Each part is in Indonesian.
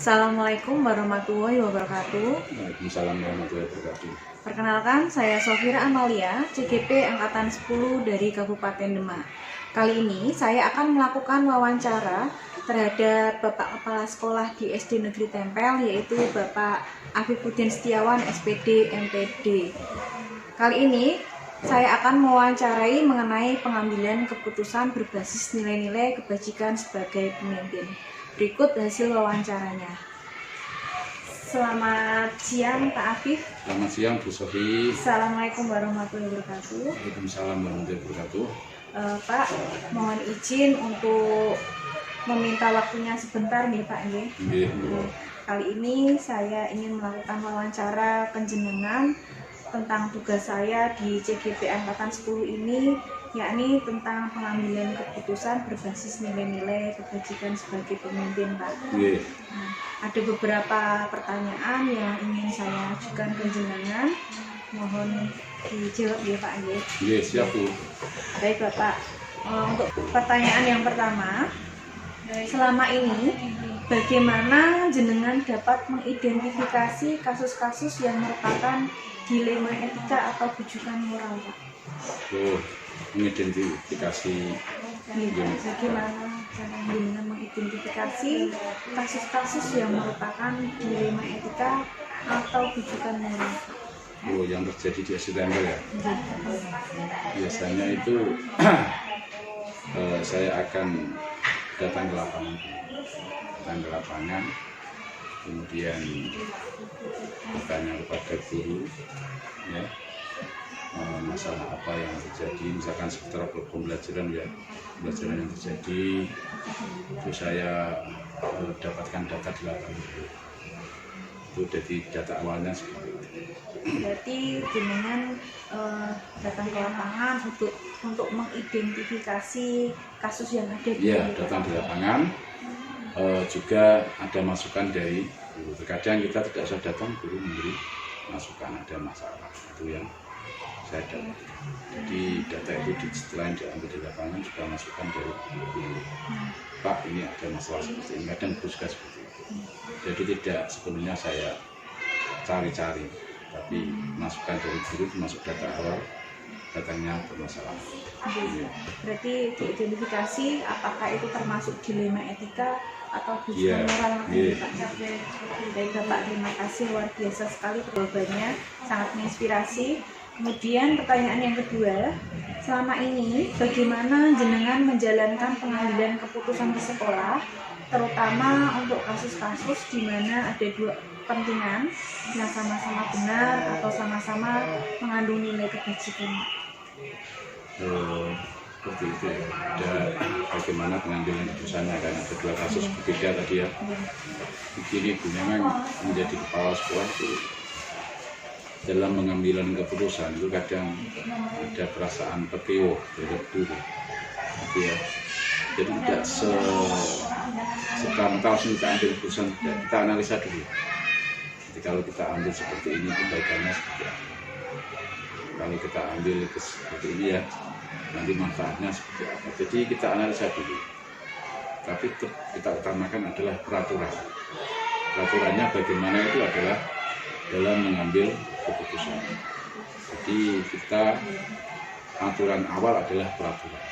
Assalamualaikum warahmatullahi wabarakatuh. Waalaikumsalam warahmatullahi wabarakatuh. Perkenalkan, saya Sofira Amalia, CGP Angkatan 10 dari Kabupaten Demak. Kali ini saya akan melakukan wawancara terhadap Bapak Kepala Sekolah di SD Negeri Tempel, yaitu Bapak Afifuddin Setiawan, SPD, MPD. Kali ini saya akan mewawancarai mengenai pengambilan keputusan berbasis nilai-nilai kebajikan sebagai pemimpin. Berikut hasil wawancaranya. Selamat siang Pak Afif. Selamat siang Bu Sofi. Assalamualaikum warahmatullahi wabarakatuh. Waalaikumsalam warahmatullahi wabarakatuh. Pak, mohon izin untuk meminta waktunya sebentar nih Pak. Kali ini saya ingin melakukan wawancara penjenengan tentang tugas saya di CGP Angkatan 10 ini, yakni tentang pengambilan keputusan berbasis nilai-nilai kebajikan sebagai pemimpin, Pak. Nah, ada beberapa pertanyaan yang ingin saya ajukan ke jenengan, mohon dijawab ya Pak. Siap Bu. Baik Bapak, untuk pertanyaan yang pertama, selama ini bagaimana jenengan dapat mengidentifikasi kasus-kasus yang merupakan dilema etika atau bujukan moral, Pak? Mengidentifikasi bagaimana cara jenengan mengidentifikasi kasus-kasus yang merupakan dilema etika atau bujukan moral? yang terjadi di SD Tempel ya. Biasanya itu saya akan datang ke lapangan, kemudian bertanya kepada guru, ya, masalah apa yang terjadi, misalkan seputar pembelajaran yang terjadi, itu saya dapatkan data di lapangan. Itu dari data awalnya seperti itu. Berarti jenengan datang ke lapangan untuk mengidentifikasi kasus yang ada di datang di lapangan. Juga ada masukan dari guru. Terkadang kita tidak usah datang, guru memberi masukan, ada masalah, itu yang saya dapat. Jadi data itu setelah diambil di lapangan juga masukan dari guru. Pak, ini ada masalah seperti ini, kadang guru juga seperti itu. Jadi tidak sepenuhnya saya cari-cari, tapi masukan dari guru termasuk data awal, datanya bermasalah. Berarti diidentifikasi apakah itu termasuk dilema etika atau bujukan moral. Baik Bapak, terima kasih, luar biasa sekali jawabannya, sangat menginspirasi. Kemudian pertanyaan yang kedua, selama ini bagaimana jenengan menjalankan pengambilan keputusan di sekolah, terutama untuk kasus-kasus di mana ada dua kepentingan yang sama-sama benar atau sama-sama mengandung nilai kebajikan? Seperti itu ya. Dan bagaimana pengambilan keputusannya, kan ada dua kasus berbeda tadi ya. Begini Bu, memang menjadi kepala sekolah itu dalam pengambilan keputusan itu kadang ada perasaan pekewo terhadap guru, gitu ya. Jadi tidak sekantal kita ambil keputusan, kita analisa dulu. Jadi kalau kita ambil seperti ini, kebaikannya seperti apa? Kalau kita ambil seperti ini ya, nanti manfaatnya seperti apa? Jadi kita analisa dulu. Tapi kita utamakan adalah peraturan. Peraturannya bagaimana itu adalah dalam mengambil keputusan. Jadi kita aturan awal adalah peraturan,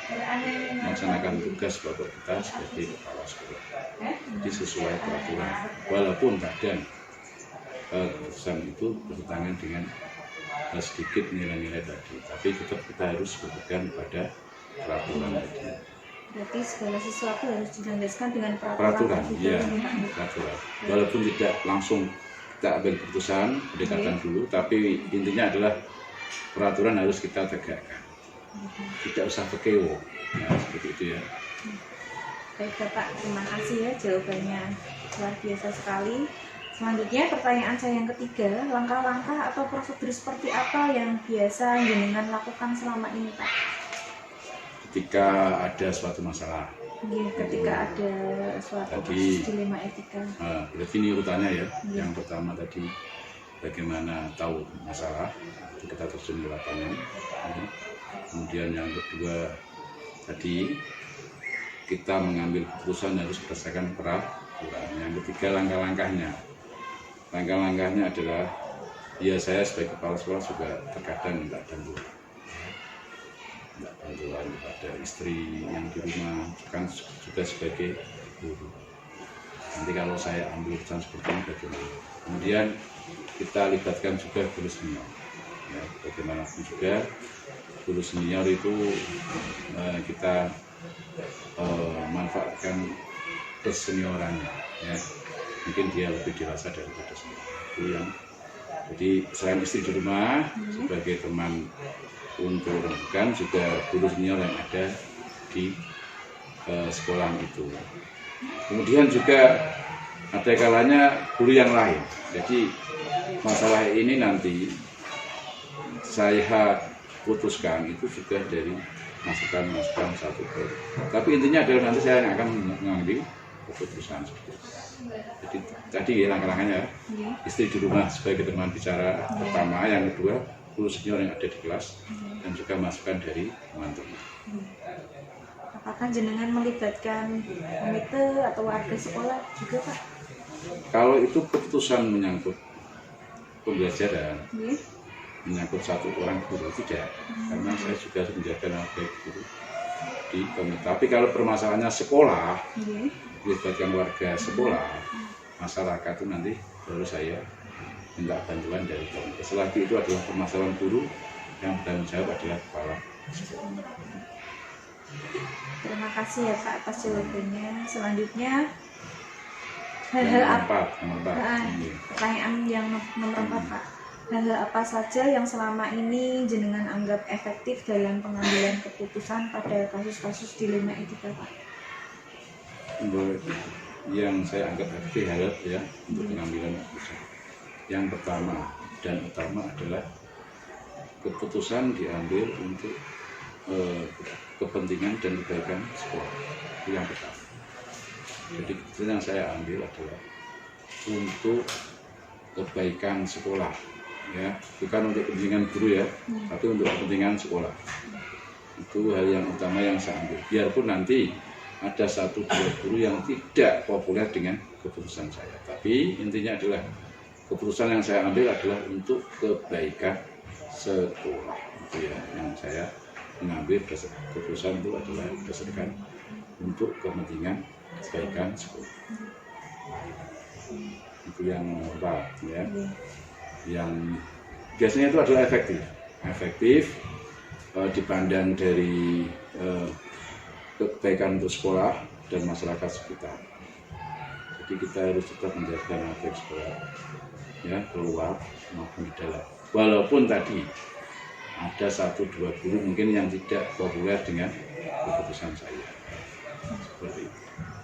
melaksanakan tugas pokok kita sebagai kepala sekolah. Jadi sesuai peraturan, walaupun kadang keputusan itu bertentangan dengan sedikit nilai-nilai tadi, tapi tetap kita harus berpegang pada peraturan tadi. Berarti segala sesuatu harus dilandaskan dengan peraturan. Iya, peraturan. Walaupun tidak langsung kita ambil keputusan, pendekatan dulu, tapi intinya adalah peraturan harus kita tegakkan. Tidak usah pekewo, seperti itu ya. Baik Bapak, terima kasih ya, jawabannya luar biasa sekali. Selanjutnya pertanyaan saya yang ketiga, langkah-langkah atau prosedur seperti apa yang biasa jenengan lakukan selama ini Pak? Ketika ada suatu masalah. Ketika ada suatu dilema etika. Berarti ini urutannya ya. Yang pertama tadi bagaimana tahu masalah, itu kita terjun ke lapangan. Kemudian yang kedua tadi kita mengambil keputusan harus berdasarkan kurang. Yang ketiga langkah-langkahnya adalah ya saya sebagai kepala sekolah juga terkadang minta bantuan kepada istri yang di rumah, kan juga sebagai guru. Nanti kalau saya ambil pesan seperti ini bagaimana? Kemudian kita libatkan juga guru senior. Ya, bagaimanapun juga guru senior itu kita manfaatkan keseniorannya. Ya. Mungkin dia lebih dewasa daripada saya. Itu yang jadi selain istri di rumah sebagai teman untuk rembukan, juga guru senior yang ada di sekolah itu. Kemudian juga ada kalanya guru yang lain. Jadi masalah ini nanti saya putuskan itu juga dari masukan satu guru. Tapi intinya adalah nanti saya yang akan mengambil keputusan. Jadi tadi langkah-langkahnya istri di rumah sebagai teman bicara pertama, yang kedua guru senior yang ada di kelas, dan juga masukan dari teman-teman. Apakah jenengan melibatkan komite atau warga sekolah juga, Pak? Kalau itu keputusan menyangkut pembelajaran, menyangkut satu orang guru, tidak, karena saya juga menjaga nama baik guru di komite. Tapi kalau permasalahannya sekolah, melibatkan warga sekolah, masyarakat itu nanti baru saya minta bantuan dari komite. Selagi itu adalah permasalahan guru, yang bertanggung jawab adalah kepala sekolah. Terima kasih ya Pak atas jawabannya. Selanjutnya hal-hal apa? Pertanyaan yang nomor 4, Pak. Hal-hal apa saja yang selama ini jenengan anggap efektif dalam pengambilan keputusan pada kasus-kasus dilema etika, Pak? Yang saya anggap efektif ya untuk pengambilan keputusan. Yang pertama dan utama adalah keputusan diambil untuk kepentingan dan kebaikan sekolah. Itu yang pertama. Jadi keputusan yang saya ambil adalah untuk kebaikan sekolah, ya, bukan untuk kepentingan guru ya, tapi untuk kepentingan sekolah. Itu hal yang utama yang saya ambil. Biarpun nanti ada 1-2 guru yang tidak populer dengan keputusan saya, tapi intinya adalah keputusan yang saya ambil adalah untuk kebaikan sekolah. Itu ya yang saya mengambil keputusan itu adalah berdasarkan untuk kepentingan kebaikan sekolah. Itu yang empat ya. Yang biasanya itu adalah efektif dipandang dari kebaikan untuk sekolah dan masyarakat sekitar. Jadi kita harus tetap menjaga nama baik sekolah, ya, keluar maupun di dalam. Walaupun tadi ada 1-2 guru mungkin yang tidak populer dengan keputusan saya. Seperti itu.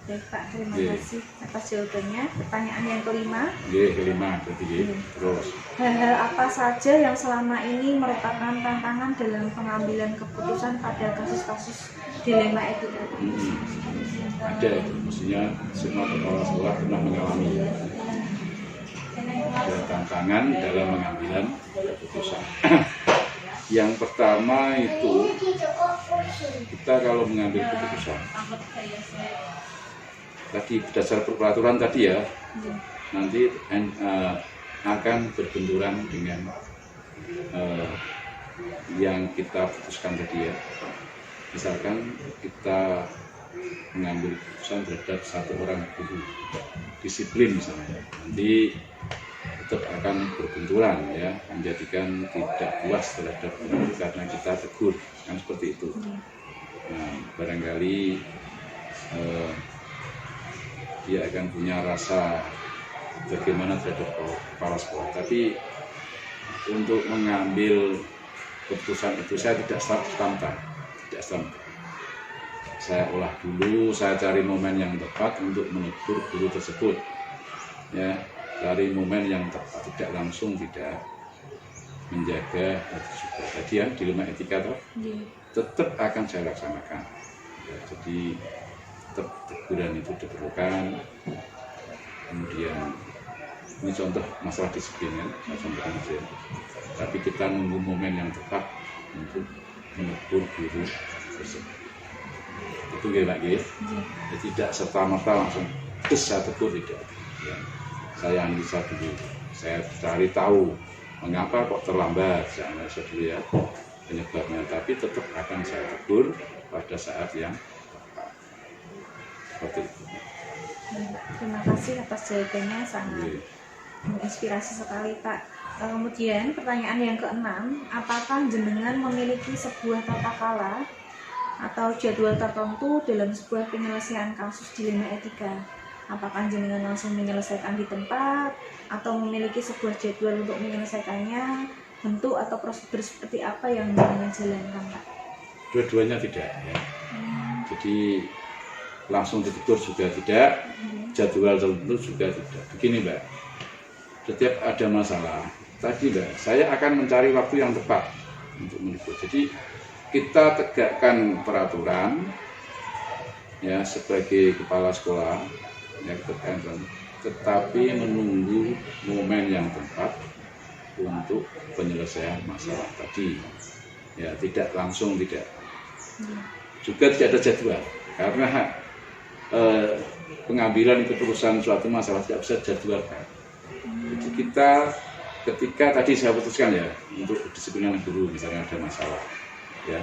Baik Pak, terima kasih atas jawabannya. Pertanyaan yang kelima. Kelima berarti terus. Hal-hal apa saja yang selama ini merupakan tantangan dalam pengambilan keputusan pada kasus-kasus dilema etika? Ada itu, mestinya semua kepala sekolah pernah mengalami ya. Ada tantangan dalam pengambilan keputusan. Yang pertama itu kita kalau mengambil keputusan tadi berdasar peraturan tadi ya, nanti akan berbenturan dengan yang kita putuskan tadi ya. Misalkan kita mengambil keputusan terhadap 1 orang guru disiplin misalnya, nanti tetap akan berbenturan ya, menjadikan tidak puas terhadap guru karena kita tegur, kan seperti itu. Nah, barangkali dia akan punya rasa bagaimana terhadap kepala sekolah. Tapi untuk mengambil keputusan itu saya tidak spontan. Saya olah dulu, saya cari momen yang tepat untuk menegur guru tersebut. Ya, cari momen yang tepat, tidak langsung, tidak menjaga tadi ya dilema etika tetap akan saya laksanakan. Ya, jadi tetap teguran itu diperlukan. Kemudian ini contoh masalah disiplin ya, saya contohkan aja. Tapi kita nunggu momen yang tepat untuk menegur guru tersebut. Itu gak Pak? Jadi tidak serta-merta langsung pedes saya tegur tidak. Ya. Saya analisa dulu, saya cari tahu mengapa kok terlambat, saya analisa dulu ya penyebabnya, tapi tetap akan saya tegur pada saat yang tepat. Seperti itu. Terima kasih atas jawabannya, sangat menginspirasi sekali Pak. Kemudian pertanyaan yang keenam, apakah jenengan memiliki sebuah tata krama atau jadwal tertentu dalam sebuah penyelesaian kasus dilema etika? Apakah jenengan langsung menyelesaikan di tempat atau memiliki sebuah jadwal untuk menyelesaikannya? Bentuk atau prosedur seperti apa yang jenengan jalankan, Pak? Dua-duanya tidak ya. Jadi langsung ditegur juga tidak, jadwal tertentu juga tidak. Begini Mbak, setiap ada masalah tadi Mbak, saya akan mencari waktu yang tepat untuk menegur. Jadi kita tegakkan peraturan ya sebagai kepala sekolah ya, tetapi menunggu momen yang tepat untuk penyelesaian masalah tadi ya, tidak langsung, tidak juga tidak ada jadwal karena pengambilan keputusan suatu masalah tidak bisa jadwalkan. Jadi kita ketika tadi saya putuskan ya untuk kedisiplinan guru, misalnya ada masalah ya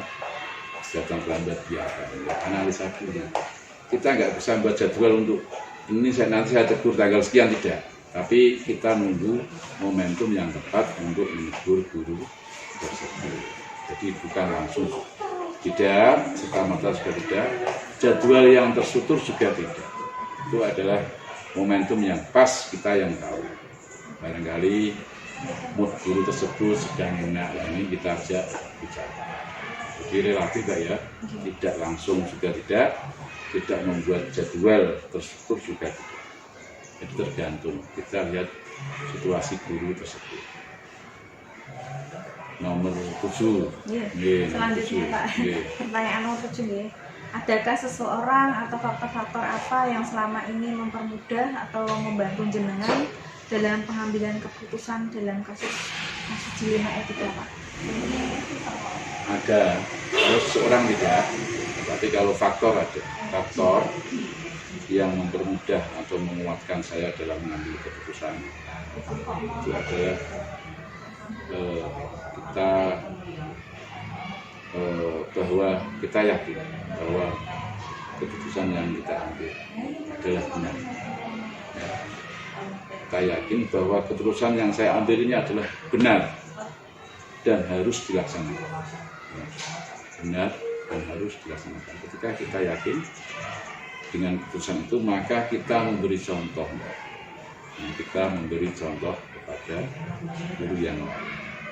datang terlambat biarkan ya, analisa dulu. Kita nggak bisa buat jadwal untuk ini nanti saya tegur tanggal sekian, tidak, tapi kita nunggu momentum yang tepat untuk menegur guru tersebut. Jadi bukan langsung, tidak serta-merta juga tidak, jadwal yang terstruktur juga tidak. Itu adalah momentum yang pas, kita yang tahu. Barangkali mood guru tersebut sedang enak, ini kita ajak bicara. Jadi relatif ya, tidak langsung juga tidak membuat jadwal terstruktur juga tidak. Jadi tergantung, kita lihat situasi guru tersebut. Nomor 7. Selanjutnya Pak, pertanyaan nomor 7 ya. Adakah seseorang atau faktor-faktor apa yang selama ini mempermudah atau membantu jenengan dalam pengambilan keputusan dalam kasus dilema etika Pak? Ada, kalau seseorang tidak, tapi kalau faktor ada. Faktor yang mempermudah atau menguatkan saya dalam mengambil keputusan itu adalah bahwa kita yakin bahwa keputusan yang kita ambil adalah benar. Ya. Kita yakin bahwa keputusan yang saya ambil ini adalah benar dan harus dilaksanakan. Ya. Benar dan harus dilaksanakan. Ketika kita yakin dengan keputusan itu, maka kita memberi contoh. Kita memberi contoh kepada guru yang lain.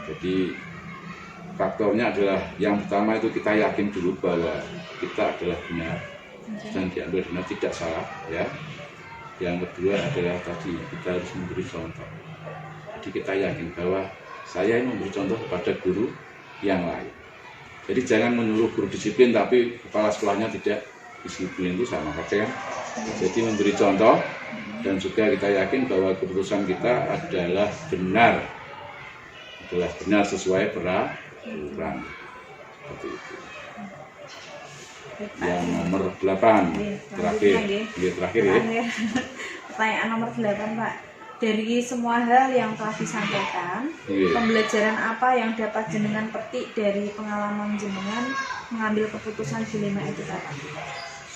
Jadi faktornya adalah yang pertama itu kita yakin dulu bahwa kita adalah benar dan diambil benar, tidak salah ya. Yang kedua adalah tadi kita harus memberi contoh. Jadi kita yakin bahwa saya ini memberi contoh kepada guru yang lain. Jadi jangan menyuruh guru disiplin tapi kepala sekolahnya tidak disiplin, itu sama saja kan. Jadi memberi contoh dan juga kita yakin bahwa keputusan kita adalah benar sesuai peraturan. Seperti itu. Yang nomor 8 terakhir ya. Pertanyaan nomor 8 Pak, dari semua hal yang telah disampaikan, pembelajaran apa yang dapat jenengan petik dari pengalaman jenengan mengambil keputusan dilema etika Pak?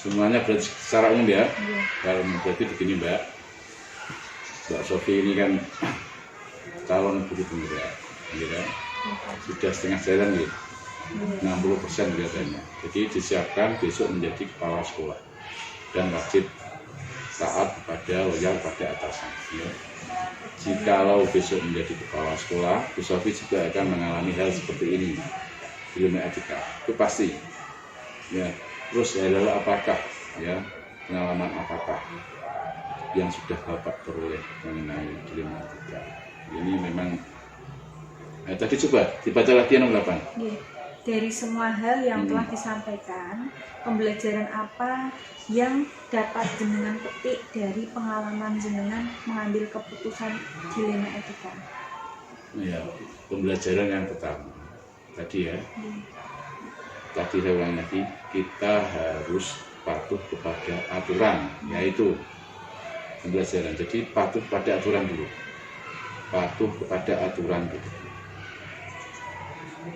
Semuanya berarti secara umum ya. Kalau berarti begini Mbak Sofi ini kan calon guru penggerak, ya. Sudah setengah jalan ya. 60% kelihatannya. Jadi disiapkan besok menjadi kepala sekolah dan wajib taat kepada loyal pada atasan. Ya. Jikalau besok menjadi kepala sekolah, Bu Sofi juga akan mengalami hal seperti ini, dilema etika. Itu pasti. Ya. Terus lalu apakah ya pengalaman apakah yang sudah Bapak peroleh mengenai dilema etika? Ini memang tadi coba dibaca lagi nomor 8. Dari semua hal yang telah disampaikan, pembelajaran apa yang dapat jenengan petik dari pengalaman jenengan mengambil keputusan dilema etika? Ya, pembelajaran yang pertama tadi ya. Tadi saya ulang lagi, kita harus patuh kepada aturan, yaitu pembelajaran. Jadi patuh pada aturan dulu, patuh kepada aturan dulu.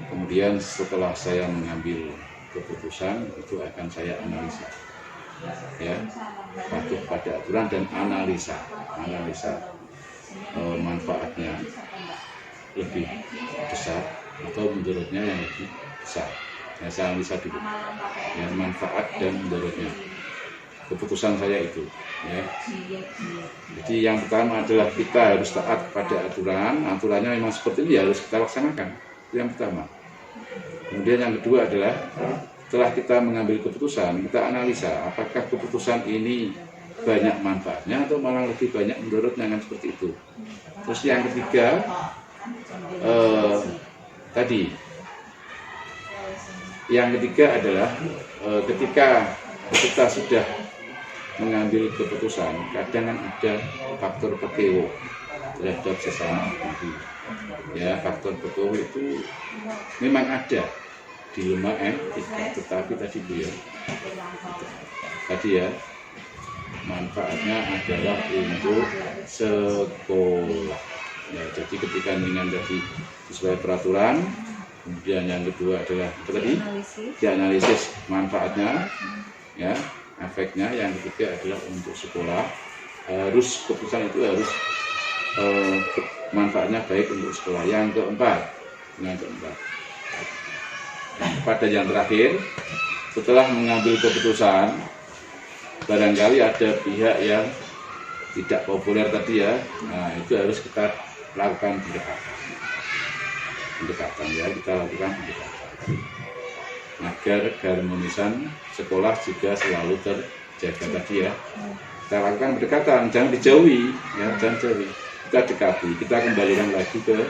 Kemudian setelah saya mengambil keputusan itu akan saya analisa, ya, patuh pada aturan dan analisa manfaatnya lebih besar atau mudaratnya yang lebih besar. Ya, saya analisa dulu, ya, manfaat dan mudaratnya. Keputusan saya itu, ya. Jadi yang pertama adalah kita harus taat kepada aturannya memang seperti ini, ya harus kita laksanakan. Itu yang pertama. Kemudian yang kedua adalah setelah kita mengambil keputusan, kita analisa apakah keputusan ini banyak manfaatnya atau malah lebih banyak mudaratnya, kan seperti itu. Terus yang ketiga adalah ketika kita sudah mengambil keputusan, kadang kan ada faktor pekewo terhadap sesama nabi. Ya, faktor pekewo itu memang ada di lemah tetapi tadi ya manfaatnya adalah untuk sekolah. Ya, jadi ketika dengan tadi sesuai peraturan, kemudian yang kedua adalah dianalisis manfaatnya, ya, efeknya. Yang ketiga adalah untuk sekolah, harus keputusan itu harus manfaatnya baik untuk sekolah. Yang keempat pada yang terakhir, setelah mengambil keputusan, barangkali ada pihak yang tidak populer tadi ya, nah itu harus kita lakukan pendekatan, ya, kita lakukan pendekatan agar keharmonisan sekolah juga selalu terjaga tadi ya. Kita lakukan pendekatan, jangan dijauhi, ya, jangan jauhi, kita dekati, kita kembalikan lagi ke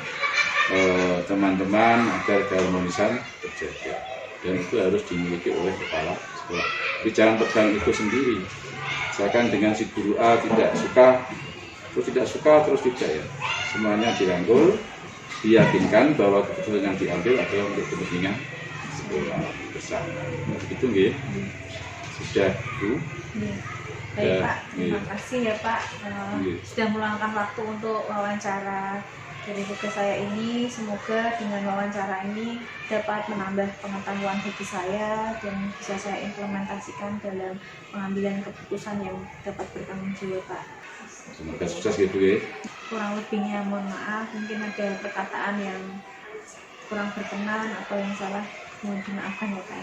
teman-teman agar keharmonisan terjaga, dan itu harus dimiliki oleh kepala sekolah. Di jangan pegang itu sendiri, misalkan dengan si guru A tidak suka terus tidak, ya, semuanya dirangkul, diyakinkan bahwa keputusan yang diambil adalah untuk kepentingan sekolah bersama. Begitu nggih? Sudah, Bu? Baik, Pak, terima kasih ya Pak sudah meluangkan waktu untuk wawancara dari tugas saya ini. Semoga dengan wawancara ini dapat menambah pengetahuan bagi saya dan bisa saya implementasikan dalam pengambilan keputusan yang dapat bertanggung jawab, Pak. Semoga sukses gitu ya. Kurang lebihnya mohon maaf, mungkin ada perkataan yang kurang berkenan atau yang salah, mohon dimaafkan ya Pak.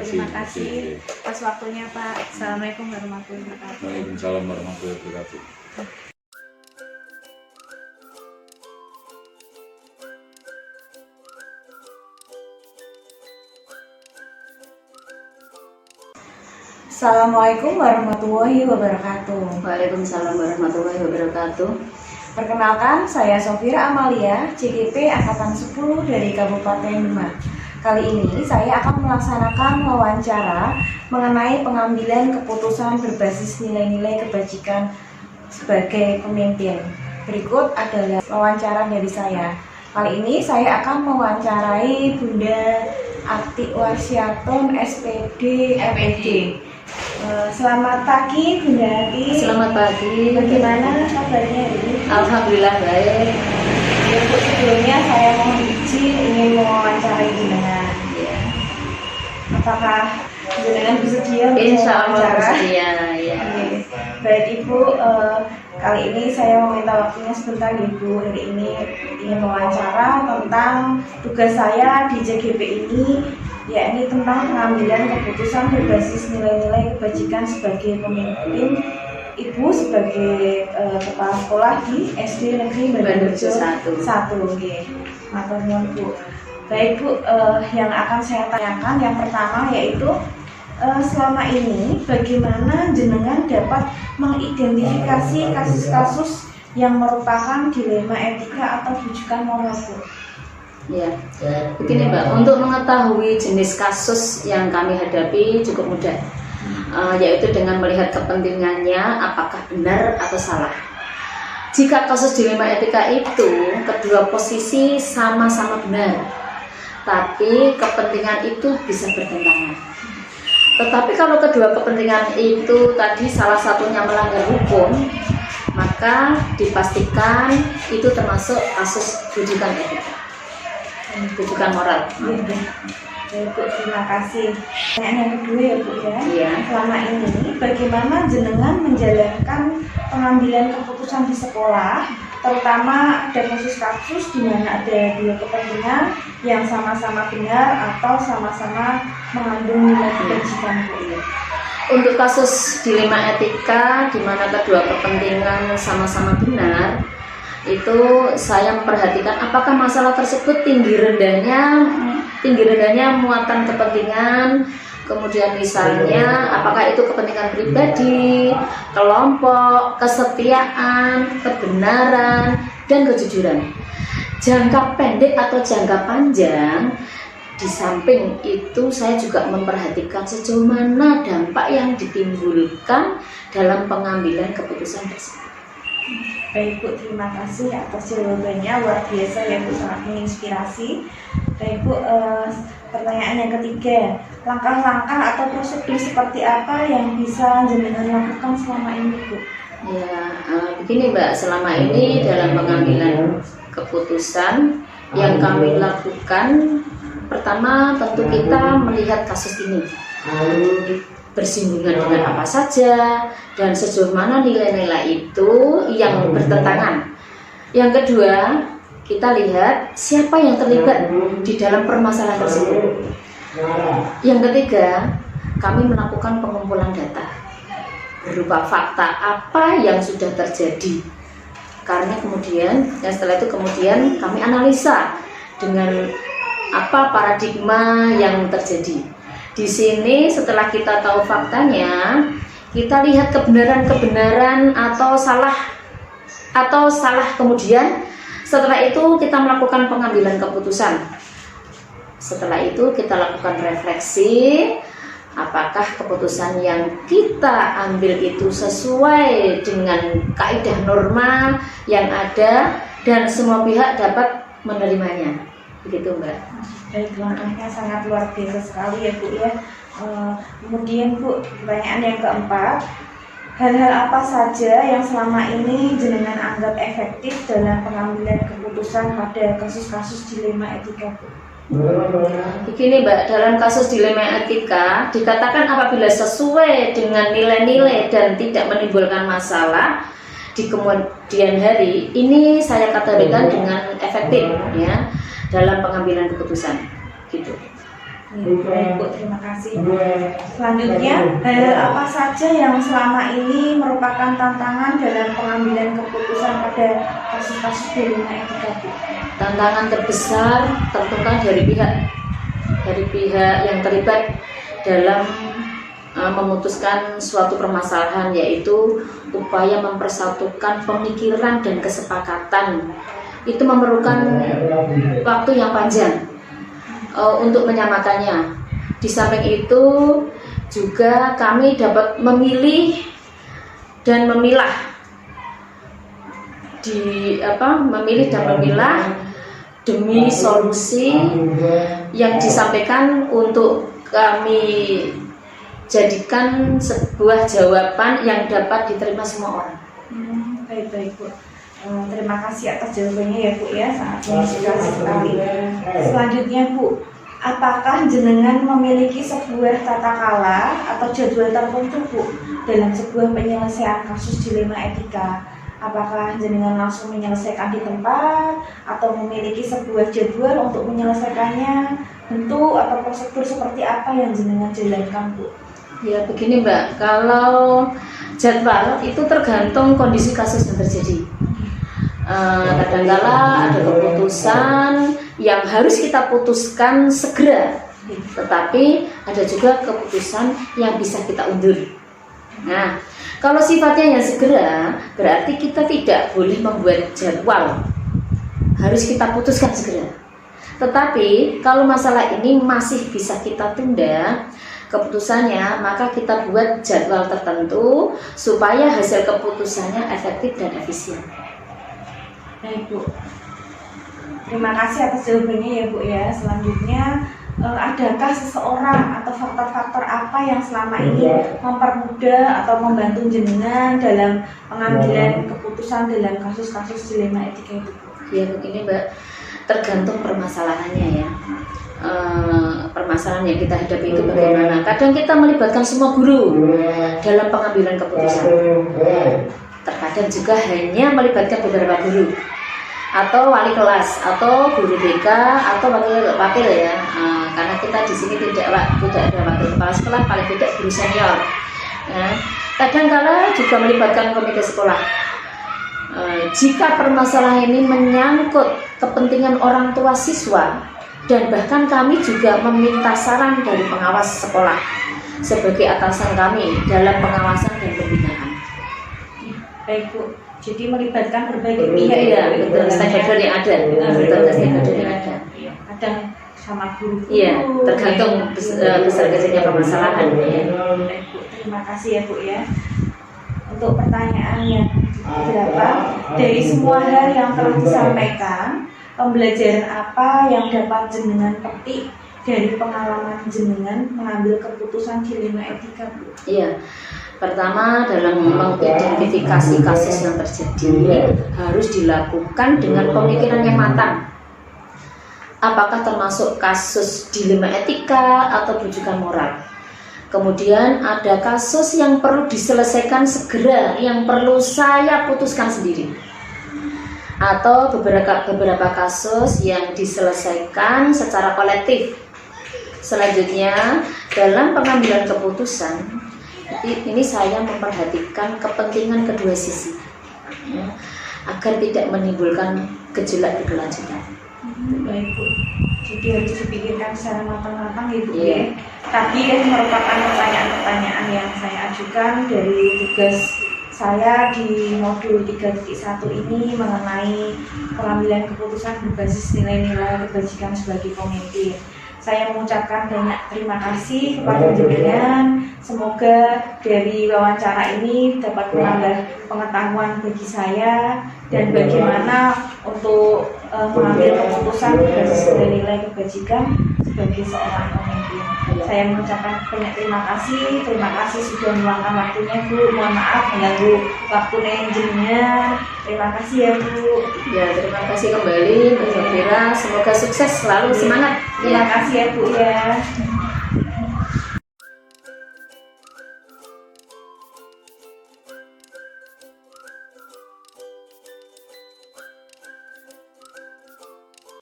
Terima kasih atas waktunya Pak. Assalamualaikum warahmatullahi wabarakatuh. Waalaikumsalam warahmatullahi wabarakatuh. Assalamualaikum warahmatullahi wabarakatuh. Waalaikumsalam warahmatullahi wabarakatuh. Perkenalkan, saya Sofira Amalia, CGP Angkatan 10 dari Kabupaten Demak. Kali ini saya akan melaksanakan wawancara mengenai pengambilan keputusan berbasis nilai-nilai kebajikan sebagai pemimpin. Berikut adalah wawancara dari saya. Kali ini saya akan mewawancarai Bunda Ati Warsiaton, SPD, MPD. Selamat pagi Bunda Ati. Selamat pagi. Bagaimana kabarnya ini? Alhamdulillah baik. Untuk sebelumnya saya mohon izin ingin mewawancarai jenengan. Ya. Apakah jenengan bersedia untuk Insya Allah wawancara? bersedia. Ya. Oke. Baik Ibu, kali ini saya meminta waktunya sebentar Ibu. Hari ini ingin mewawancara tentang tugas saya di CGP ini, yakni tentang pengambilan keputusan berbasis nilai-nilai kebajikan sebagai pemimpin. Ibu sebagai kepala sekolah di SD Negeri Bandarjo 1. Oke. Matur nuwun Bu. Baik Bu, yang akan saya tanyakan yang pertama yaitu selama ini bagaimana jenengan dapat mengidentifikasi kasus-kasus yang merupakan dilema etika atau rujukan moral Bu? Ya, begini Mbak, untuk mengetahui jenis kasus yang kami hadapi cukup mudah, yaitu dengan melihat kepentingannya apakah benar atau salah. Jika kasus dilema etika itu kedua posisi sama-sama benar, tapi kepentingan itu bisa bertentangan. Tetapi kalau kedua kepentingan itu tadi salah satunya melanggar hukum, maka dipastikan itu termasuk kasus rujukan etika, rujukan moral. Ya, Bu, terima kasih. Pertanyaan yang kedua ya Bu ya. Iya. Selama ini bagaimana jenengan menjalankan pengambilan keputusan di sekolah, terutama ada kasus-kasus di mana ada dua kepentingan yang sama-sama benar atau sama-sama mengandung nilai kebajikan Bu. Untuk kasus dilema etika di mana kedua kepentingan sama-sama benar, itu saya memperhatikan apakah masalah tersebut tinggi rendahnya muatan kepentingan, kemudian misalnya apakah itu kepentingan pribadi, kelompok, kesetiaan, kebenaran, dan kejujuran. Jangka pendek atau jangka panjang, di samping itu saya juga memperhatikan sejauh mana dampak yang ditimbulkan dalam pengambilan keputusan tersebut. Baik Bu, terima kasih atas jawabannya, luar biasa ya Bu, sangat menginspirasi. Baik Bu, pertanyaan yang ketiga, langkah-langkah atau prosedur seperti apa yang bisa jenengan lakukan selama ini Bu? Ya, begini Mbak, selama ini dalam pengambilan keputusan yang kami lakukan, pertama tentu kita melihat kasus ini bersinggungan dengan apa saja dan sejauh mana nilai-nilai itu yang bertentangan. Yang kedua, kita lihat siapa yang terlibat di dalam permasalahan tersebut. Yang ketiga, kami melakukan pengumpulan data berupa fakta apa yang sudah terjadi. Karena kemudian, setelah itu kemudian kami analisa dengan apa paradigma yang terjadi. Di sini setelah kita tahu faktanya, kita lihat kebenaran-kebenaran atau salah kemudian setelah itu kita melakukan pengambilan keputusan. Setelah itu kita lakukan refleksi, apakah keputusan yang kita ambil itu sesuai dengan kaidah norma yang ada dan semua pihak dapat menerimanya. Begitu Mbak. Baik, langkahnya sangat luar biasa sekali ya Bu ya. Kemudian Bu, pertanyaan yang keempat, hal-hal apa saja yang selama ini jenengan anggap efektif dalam pengambilan keputusan pada kasus-kasus dilema etika Bu? Begini Mbak, dalam kasus dilema etika dikatakan apabila sesuai dengan nilai-nilai dan tidak menimbulkan masalah di kemudian hari, ini saya kategorikan dengan efektif ya dalam pengambilan keputusan gitu. Baik Bu, terima kasih. Selanjutnya, hal apa saja yang selama ini merupakan tantangan dalam pengambilan keputusan pada kasus-kasus dilema etika Bu? Tantangan terbesar tentukan dari pihak yang terlibat dalam memutuskan suatu permasalahan, yaitu upaya mempersatukan pemikiran dan kesepakatan. Itu memerlukan waktu yang panjang untuk menyamakannya. Di samping itu juga kami dapat memilih dan memilah demi solusi yang disampaikan untuk kami jadikan sebuah jawaban yang dapat diterima semua orang. Baik Bu. Terima kasih atas jawabannya ya Bu ya, sangat menginspirasi sekali. Selanjutnya Bu, apakah jenengan memiliki sebuah tata cara atau jadwal tertentu Bu dalam sebuah penyelesaian kasus dilema etika? Apakah jenengan langsung menyelesaikan di tempat atau memiliki sebuah jadwal untuk menyelesaikannya? Bentuk atau prosedur seperti apa yang jenengan jalankan Bu? Ya begini Mbak, kalau jadwal itu tergantung kondisi kasus yang terjadi. Kadang-kala ada keputusan yang harus kita putuskan segera, tetapi ada juga keputusan yang bisa kita undur. Nah, kalau sifatnya yang segera, berarti kita tidak boleh membuat jadwal, harus kita putuskan segera. Tetapi kalau masalah ini masih bisa kita tunda keputusannya, maka kita buat jadwal tertentu supaya hasil keputusannya efektif dan efisien. Baik Bu, terima kasih atas jawabannya ya Bu ya. Selanjutnya, adakah seseorang atau faktor-faktor apa yang selama ini mempermudah atau membantu jenengan dalam pengambilan keputusan dalam kasus-kasus dilema etika itu? Ya begini Mbak, tergantung permasalahannya ya. Permasalahan yang kita hadapi itu bagaimana. Kadang kita melibatkan semua guru dalam pengambilan keputusan. Terkadang juga hanya melibatkan beberapa guru atau wali kelas atau guru BK atau wakil ya. Karena kita di sini tidak ada wakil kepala sekolah, paling tidak guru senior. Kadang-kala juga melibatkan komite sekolah. Jika permasalahan ini menyangkut kepentingan orang tua siswa, dan bahkan kami juga meminta saran dari pengawas sekolah sebagai atasan kami dalam pengawasan dan pembinaan. Baik Bu, jadi melibatkan berbagai pihak ya, betul, stakeholder yang ada, betul, stakeholder yang ada. Kadang sama guru. Iya, tergantung besar kecilnya permasalahan. Ya. Baik Bu, terima kasih ya Bu ya. Untuk pertanyaan yang berapa dari semua hal yang telah disampaikan, pembelajaran apa yang dapat jenengan petik dari pengalaman jenengan mengambil keputusan dilema etika, Bu? Iya, pertama dalam mengidentifikasi kasus yang terjadi harus dilakukan dengan pemikiran yang matang. Apakah termasuk kasus dilema etika atau rujukan moral? Kemudian ada kasus yang perlu diselesaikan segera, yang perlu saya putuskan sendiri. Atau beberapa kasus yang diselesaikan secara kolektif. Selanjutnya, dalam pengambilan keputusan, ini saya memperhatikan kepentingan kedua sisi, ya, agar tidak menimbulkan gejolak berkelanjutan. Baik Bu, jadi harus dipikirkan secara matang-matang ya Bu ya. Tadi merupakan pertanyaan-pertanyaan yang saya ajukan dari tugas saya di modul 3.1 ini mengenai pengambilan keputusan berbasis nilai-nilai kebajikan sebagai pemimpin. Saya mengucapkan banyak terima kasih kepada jenengan. Semoga dari wawancara ini dapat menambah pengetahuan bagi saya dan bagaimana untuk mengambil keputusan berbasis nilai kebajikan sebagai seorang pemimpin. Saya mengucapkan banyak terima kasih sudah meluangkan waktunya Bu. Mohon maaf mengganggu waktunya jenengan. Terima kasih ya Bu. Ya, terima kasih kembali Mbak Zafira. Semoga sukses selalu, semangat. Terima kasih ya Bu ya.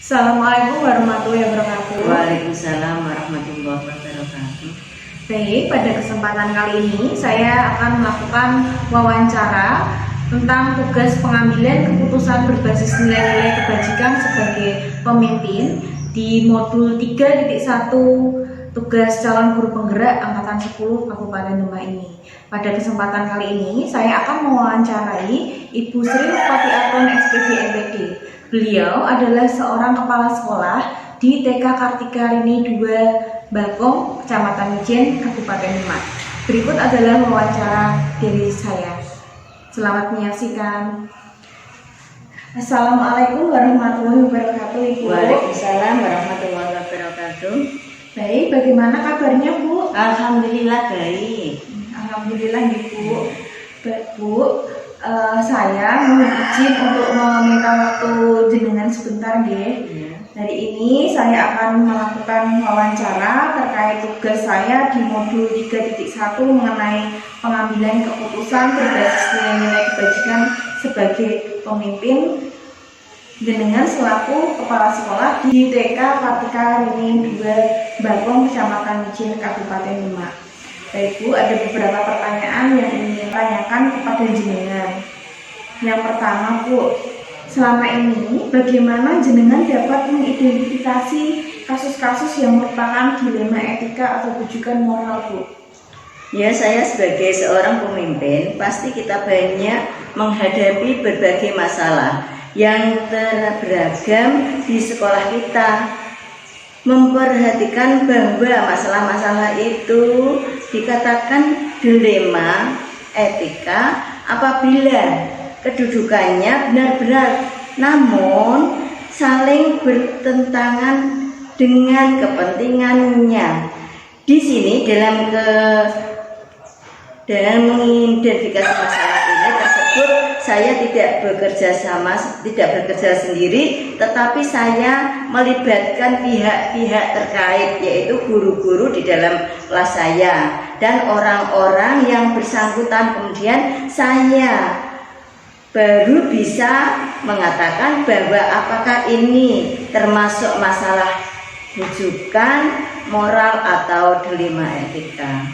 Assalamualaikum warahmatullahi wabarakatuh. Waalaikumsalam warahmatullahi wabarakatuh. Baik, pada kesempatan kali ini saya akan melakukan wawancara tentang tugas pengambilan keputusan berbasis nilai-nilai kebajikan sebagai pemimpin di modul 3.1 tugas calon guru penggerak angkatan 10 Kabupaten Demak ini. Pada kesempatan kali ini saya akan mewawancarai Ibu Sri Rupati Aton SPD MPD. Beliau adalah seorang kepala sekolah di TK Kartikarini 2 Bakong, Kecamatan Mijen, Kabupaten Demak. Berikut adalah wawancara dari saya. Selamat menyaksikan. Assalamualaikum warahmatullahi wabarakatuh, Ibu. Waalaikumsalam warahmatullahi wabarakatuh. Baik, bagaimana kabarnya Bu? Alhamdulillah baik. Alhamdulillah Ibu. Bu, saya mohon izin untuk meminta waktu jenengan sebentar nggih. Hari ini saya akan melakukan wawancara terkait tugas saya di modul 3.1 mengenai pengambilan keputusan berbasis nilai-nilai kebajikan sebagai pemimpin jenengan selaku kepala sekolah di TK Kartikarini 2 Bakong, Kecamatan Mijen, Kabupaten Demak. Baik Bu, ada beberapa pertanyaan yang ingin ditanyakan kepada jenengan. Yang pertama Bu, selama ini bagaimana jenengan dapat mengidentifikasi kasus-kasus yang merupakan dilema etika atau rujukan moral Bu? Ya, saya sebagai seorang pemimpin pasti kita banyak menghadapi berbagai masalah yang beragam di sekolah kita. Memperhatikan bahwa masalah-masalah itu dikatakan dilema etika apabila kedudukannya benar-benar namun saling bertentangan dengan kepentingannya. Di sini dalam mengidentifikasi masalah ini tersebut, saya tidak bekerja sendiri, tetapi saya melibatkan pihak-pihak terkait, yaitu guru-guru di dalam kelas saya dan orang-orang yang bersangkutan. Kemudian saya baru bisa mengatakan bahwa apakah ini termasuk masalah rujukan, moral, atau dilema etika.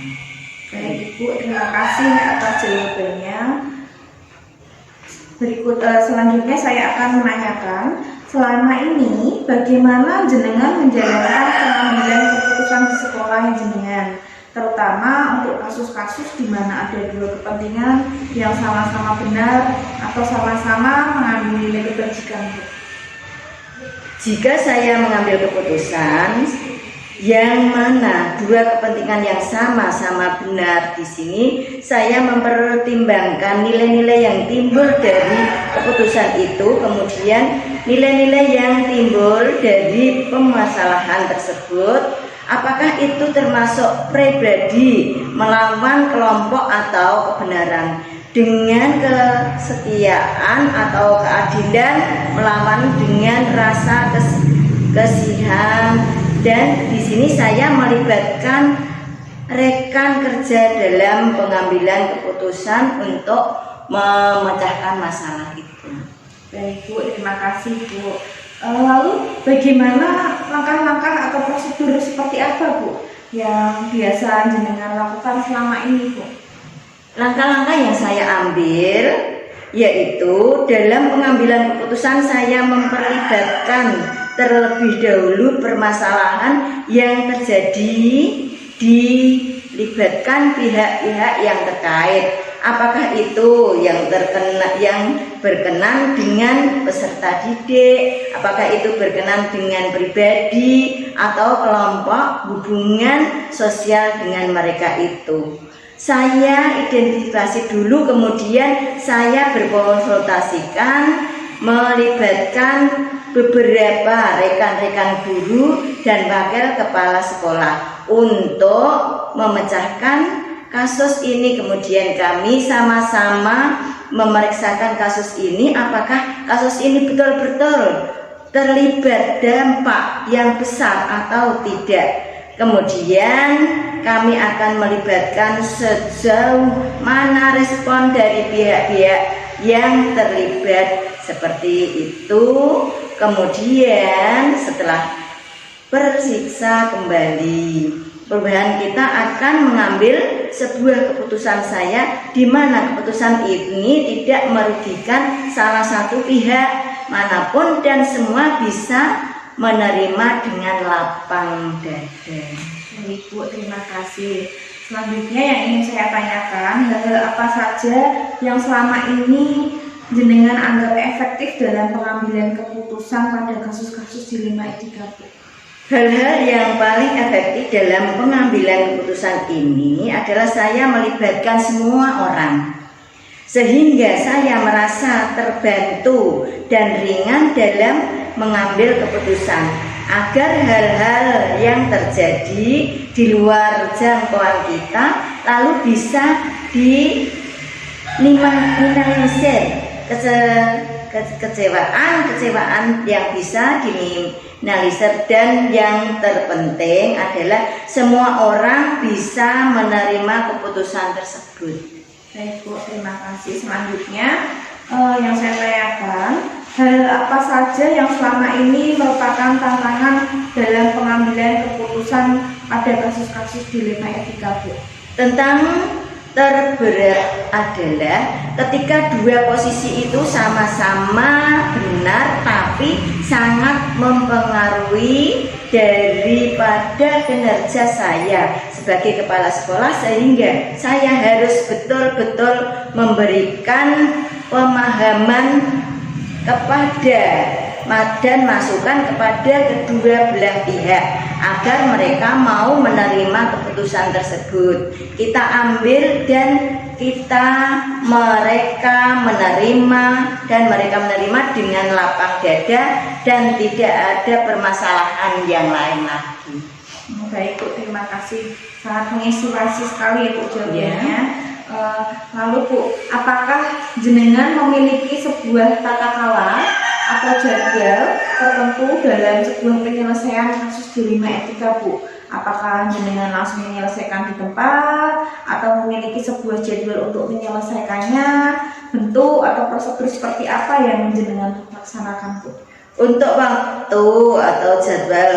Baik Ibu, terima kasih atas jawabannya. Selanjutnya saya akan menanyakan, selama ini bagaimana jenengan menjalankan pengambilan keputusan di sekolah jenengan, terutama untuk kasus-kasus di mana ada dua kepentingan yang sama-sama benar atau sama-sama mengambil nilai kebajikan. Jika saya mengambil keputusan yang mana dua kepentingan yang sama-sama benar, di sini saya mempertimbangkan nilai-nilai yang timbul dari keputusan itu, kemudian nilai-nilai yang timbul dari permasalahan tersebut, apakah itu termasuk pribadi melawan kelompok atau kebenaran, dengan kesetiaan atau keadilan melawan dengan rasa kasihan. Dan di sini saya melibatkan rekan kerja dalam pengambilan keputusan untuk memecahkan masalah itu. Baik Bu, terima kasih Bu. Lalu bagaimana langkah-langkah atau prosedur seperti apa Bu yang biasa jenengan lakukan selama ini Bu? Langkah-langkah yang saya ambil yaitu dalam pengambilan keputusan saya memperlibatkan terlebih dahulu permasalahan yang terjadi, dilibatkan pihak-pihak yang terkait. Apakah itu yang berkenan dengan peserta didik, apakah itu berkenan dengan pribadi atau kelompok, hubungan sosial dengan mereka itu. Saya identifikasi dulu, kemudian saya berkonsultasikan, melibatkan beberapa rekan-rekan guru dan wakil kepala sekolah untuk memecahkan kasus ini. Kemudian kami sama-sama memeriksakan kasus ini, apakah kasus ini betul-betul terlibat dampak yang besar atau tidak. Kemudian kami akan melibatkan sejauh mana respon dari pihak-pihak yang terlibat seperti itu. Kemudian setelah persiksa kembali, perubahan kita akan mengambil sebuah keputusan saya, di mana keputusan ini tidak merugikan salah satu pihak manapun dan semua bisa menerima dengan lapang dada. Baik Bu, terima kasih. Selanjutnya yang ingin saya tanyakan, hal-hal apa saja yang selama ini jenengan anggap efektif dalam pengambilan keputusan pada kasus-kasus dilema etika Bu? Hal-hal yang paling efektif dalam pengambilan keputusan ini adalah saya melibatkan semua orang, sehingga saya merasa terbantu dan ringan dalam mengambil keputusan, agar hal-hal yang terjadi di luar jangkauan kita lalu bisa diminimalisir, kecewaan yang bisa diminimalisir, dan yang terpenting adalah semua orang bisa menerima keputusan tersebut. Baik Bu, terima kasih. Selanjutnya yang saya tanyakan, hal apa saja yang selama ini merupakan tantangan dalam pengambilan keputusan pada kasus-kasus dilema etika Bu? Tentang terberat adalah ketika dua posisi itu sama-sama benar tapi sangat mempengaruhi daripada kinerja saya sebagai kepala sekolah, sehingga saya harus betul-betul memberikan pemahaman kepada dan masukan kepada kedua belah pihak agar mereka mau menerima keputusan tersebut. Kita ambil dan mereka menerima dan mereka menerima dengan lapang dada dan tidak ada permasalahan yang lain lagi. Baik Bu, terima kasih, sangat menginspirasi sekali Bu jawabannya. Lalu Bu, apakah jenengan memiliki sebuah tata kelola atau jadwal tertentu dalam sebuah penyelesaian kasus dilema etika Bu? Apakah jenengan langsung menyelesaikan di tempat atau memiliki sebuah jadwal untuk menyelesaikannya? Bentuk atau prosedur seperti apa yang jenengan laksanakan Bu? Untuk waktu atau jadwal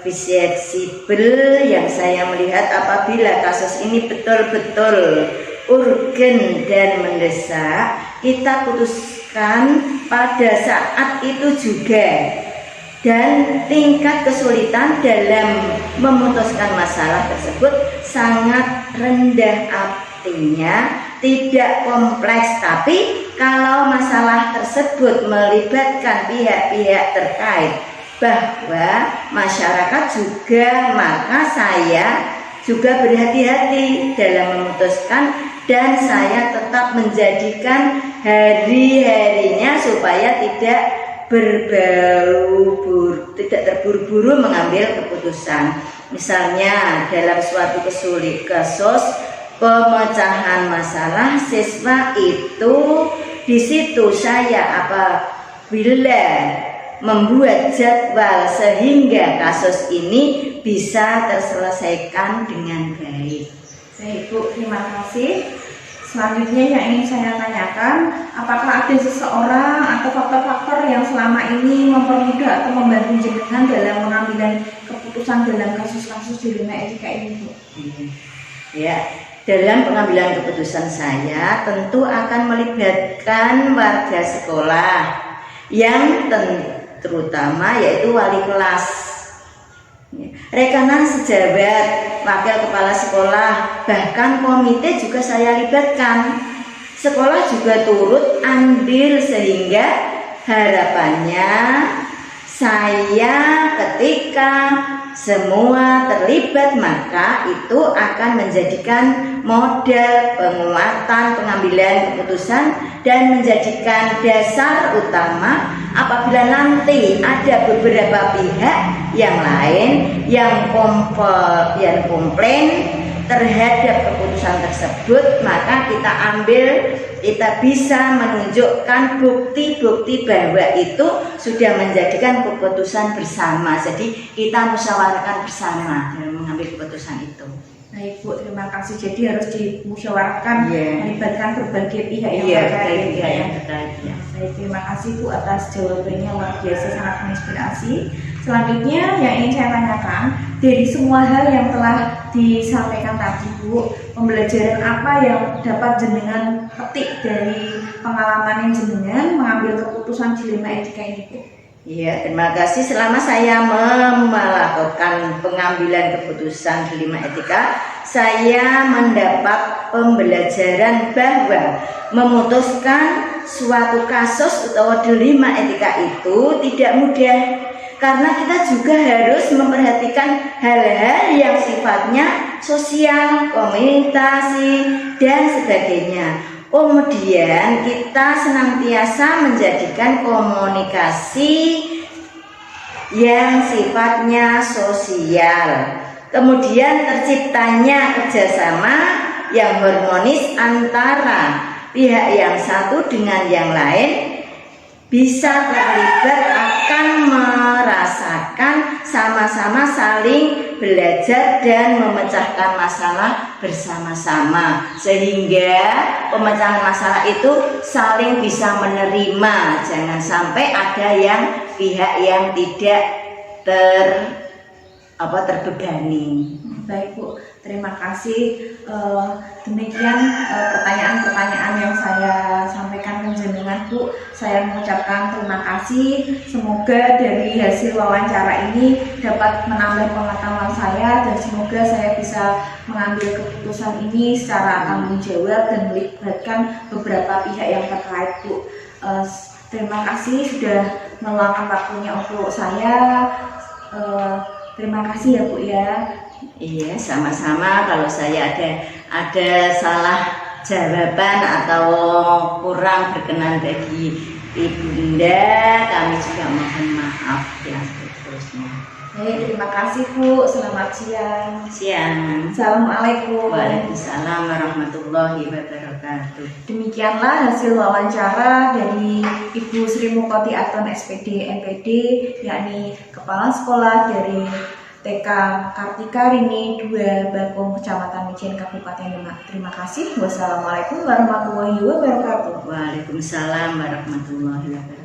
fleksibel yang saya melihat apabila kasus ini betul-betul urgen dan mendesak, kita putuskan pada saat itu juga. Dan tingkat kesulitan dalam memutuskan masalah tersebut sangat rendah, artinya tidak kompleks. Tapi kalau masalah tersebut melibatkan pihak-pihak terkait bahwa masyarakat juga, maka saya juga berhati-hati dalam memutuskan dan saya tetap menjadikan hari-harinya supaya tidak terburu-buru mengambil keputusan. Misalnya dalam suatu kasus pemecahan masalah siswa itu, di situ saya apabila membuat jadwal sehingga kasus ini bisa terselesaikan dengan baik. Baik Bu, terima kasih. Selanjutnya yang ingin saya tanyakan, apakah ada seseorang atau faktor-faktor yang selama ini mempermudah atau membantu jenengan dalam pengambilan keputusan dalam kasus-kasus dilema etika ini Bu? Ya, dalam pengambilan keputusan saya tentu akan melibatkan warga sekolah yang terutama yaitu wali kelas, rekanan sejawat, wakil kepala sekolah, bahkan komite juga saya libatkan. Sekolah juga turut andil sehingga harapannya saya ketika semua terlibat maka itu akan menjadikan modal penguatan pengambilan keputusan dan menjadikan dasar utama apabila nanti ada beberapa pihak yang lain yang komplain terhadap keputusan tersebut, maka kita bisa menunjukkan bukti-bukti bahwa itu sudah menjadikan keputusan bersama. Jadi kita musyawarahkan bersama dalam mengambil keputusan itu. Baik Bu, terima kasih. Jadi harus dimusyawarahkan, melibatkan berbagai pihak yang terkait. Baik, terima kasih Bu atas jawabannya, luar biasa, sangat menginspirasi. Selanjutnya yang ingin saya tanyakan, dari semua hal yang telah disampaikan tadi Bu, pembelajaran apa yang dapat jenengan petik dari pengalaman yang jenengan mengambil keputusan dilema etika ini Bu? Iya, terima kasih. Selama saya melakukan pengambilan keputusan dilema etika, saya mendapat pembelajaran bahwa memutuskan suatu kasus atau dilema etika itu tidak mudah, karena kita juga harus memperhatikan hal-hal yang sifatnya sosial, komunikasi, dan sebagainya. Kemudian kita senantiasa menjadikan komunikasi yang sifatnya sosial. Kemudian terciptanya kerjasama yang harmonis antara pihak yang satu dengan yang lain, bisa terlibat akan merasakan sama-sama saling belajar dan memecahkan masalah bersama-sama, sehingga pemecahan masalah itu saling bisa menerima. Jangan sampai ada pihak yang tidak terbebani. Baik Bu, terima kasih. Demikian pertanyaan-pertanyaan yang saya sampaikan ke jenengan Bu. Saya mengucapkan terima kasih. Semoga dari hasil wawancara ini dapat menambah pengetahuan saya dan semoga saya bisa mengambil keputusan ini secara tanggung jawab dan melibatkan beberapa pihak yang terkait Bu. Terima kasih sudah meluangkan waktunya untuk saya. Terima kasih ya Bu ya. Iya, sama-sama. Kalau saya ada salah jawaban atau kurang berkenan bagi Ibunda, kami juga mohon maaf yang seterusnya. Baik, terima kasih Bu. Selamat siang. Siang. Assalamualaikum. Waalaikumsalam warahmatullahi wabarakatuh. Demikianlah hasil wawancara dari Ibu Sri Mukoti Aton SPD MPD, yakni Kepala Sekolah dari TK Kartika Rini 2 Bakung, Kecamatan Micin, Kabupaten Demak. Terima kasih. Wassalamualaikum warahmatullahi wabarakatuh. Waalaikumsalam warahmatullahi wabarakatuh.